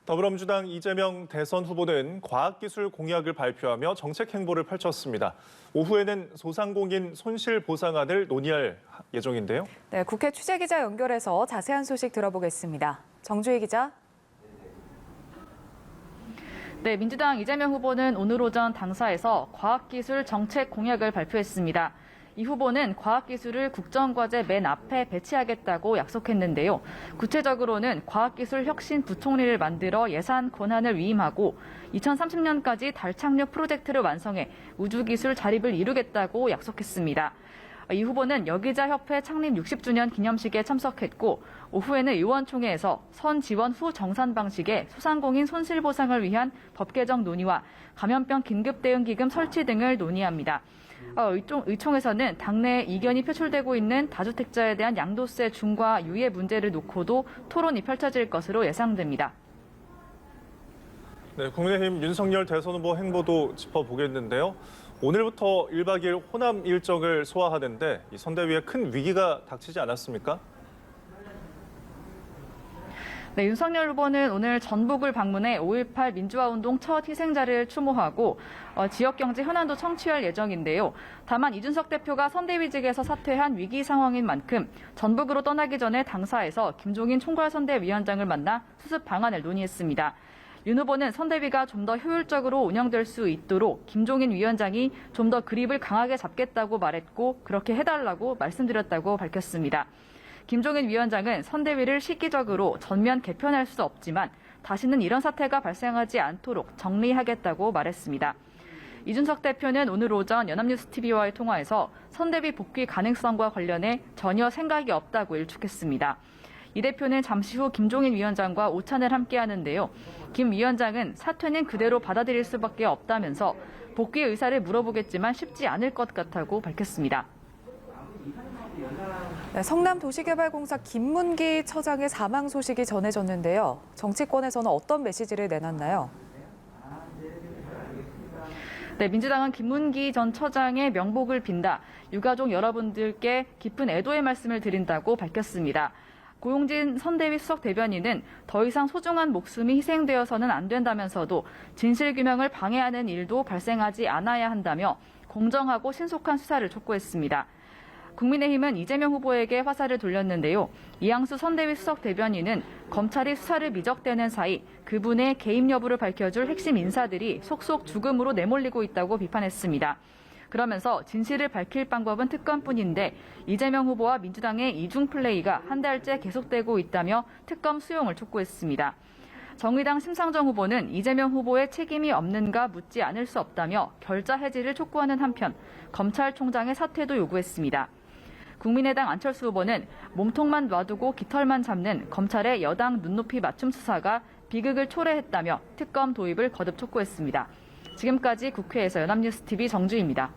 더불어민주당 이재명 대선 후보는 과학기술 공약을 발표하며 정책 행보를 펼쳤습니다. 오후에는 소상공인 손실보상안을 논의할 예정인데요. 네, 국회 취재기자 연결해서 자세한 소식 들어보겠습니다. 정주희 기자. 네, 민주당 이재명 후보는 오늘 오전 당사에서 과학기술 정책 공약을 발표했습니다. 이 후보는 과학기술을 국정과제 맨 앞에 배치하겠다고 약속했는데요. 구체적으로는 과학기술 혁신 부총리를 만들어 예산 권한을 위임하고 2030년까지 달 착륙 프로젝트를 완성해 우주기술 자립을 이루겠다고 약속했습니다. 이 후보는 여기자협회 창립 60주년 기념식에 참석했고 오후에는 의원총회에서 선 지원 후 정산 방식의 소상공인 손실보상을 위한 법 개정 논의와 감염병 긴급대응기금 설치 등을 논의합니다. 의총에서는 당내 이견이 표출되고 있는 다주택자에 대한 양도세 중과 유예 문제를 놓고도 토론이 펼쳐질 것으로 예상됩니다. 네, 국민의힘 윤석열 대선 후보 행보도 짚어보겠는데요. 오늘부터 1박 2일 호남 일정을 소화하는데 이 선대위에 큰 위기가 닥치지 않았습니까? 네, 윤석열 후보는 오늘 전북을 방문해 5.18 민주화운동 첫 희생자를 추모하고 지역경제 현안도 청취할 예정인데요. 다만 이준석 대표가 선대위직에서 사퇴한 위기 상황인 만큼 전북으로 떠나기 전에 당사에서 김종인 총괄선대위원장을 만나 수습 방안을 논의했습니다. 윤 후보는 선대위가 좀 더 효율적으로 운영될 수 있도록 김종인 위원장이 좀 더 그립을 강하게 잡겠다고 말했고 그렇게 해달라고 말씀드렸다고 밝혔습니다. 김종인 위원장은 선대위를 시기적으로 전면 개편할 수 없지만 다시는 이런 사태가 발생하지 않도록 정리하겠다고 말했습니다. 이준석 대표는 오늘 오전 연합뉴스TV와의 통화에서 선대위 복귀 가능성과 관련해 전혀 생각이 없다고 일축했습니다. 이 대표는 잠시 후 김종인 위원장과 오찬을 함께 하는데요. 김 위원장은 사퇴는 그대로 받아들일 수밖에 없다면서 복귀 의사를 물어보겠지만 쉽지 않을 것 같다고 밝혔습니다. 네, 성남도시개발공사 김문기 처장의 사망 소식이 전해졌는데요. 정치권에서는 어떤 메시지를 내놨나요? 네, 민주당은 김문기 전 처장의 명복을 빈다. 유가족 여러분들께 깊은 애도의 말씀을 드린다고 밝혔습니다. 고용진 선대위 수석 대변인은 더 이상 소중한 목숨이 희생되어서는 안 된다면서도 진실규명을 방해하는 일도 발생하지 않아야 한다며 공정하고 신속한 수사를 촉구했습니다. 국민의힘은 이재명 후보에게 화살을 돌렸는데요. 이양수 선대위 수석 대변인은 검찰이 수사를 미적대는 사이 그분의 개입 여부를 밝혀줄 핵심 인사들이 속속 죽음으로 내몰리고 있다고 비판했습니다. 그러면서 진실을 밝힐 방법은 특검뿐인데 이재명 후보와 민주당의 이중 플레이가 한 달째 계속되고 있다며 특검 수용을 촉구했습니다. 정의당 심상정 후보는 이재명 후보의 책임이 없는가 묻지 않을 수 없다며 결자 해지를 촉구하는 한편 검찰총장의 사퇴도 요구했습니다. 국민의당 안철수 후보는 몸통만 놔두고 깃털만 잡는 검찰의 여당 눈높이 맞춤 수사가 비극을 초래했다며 특검 도입을 거듭 촉구했습니다. 지금까지 국회에서 연합뉴스TV 정주희입니다.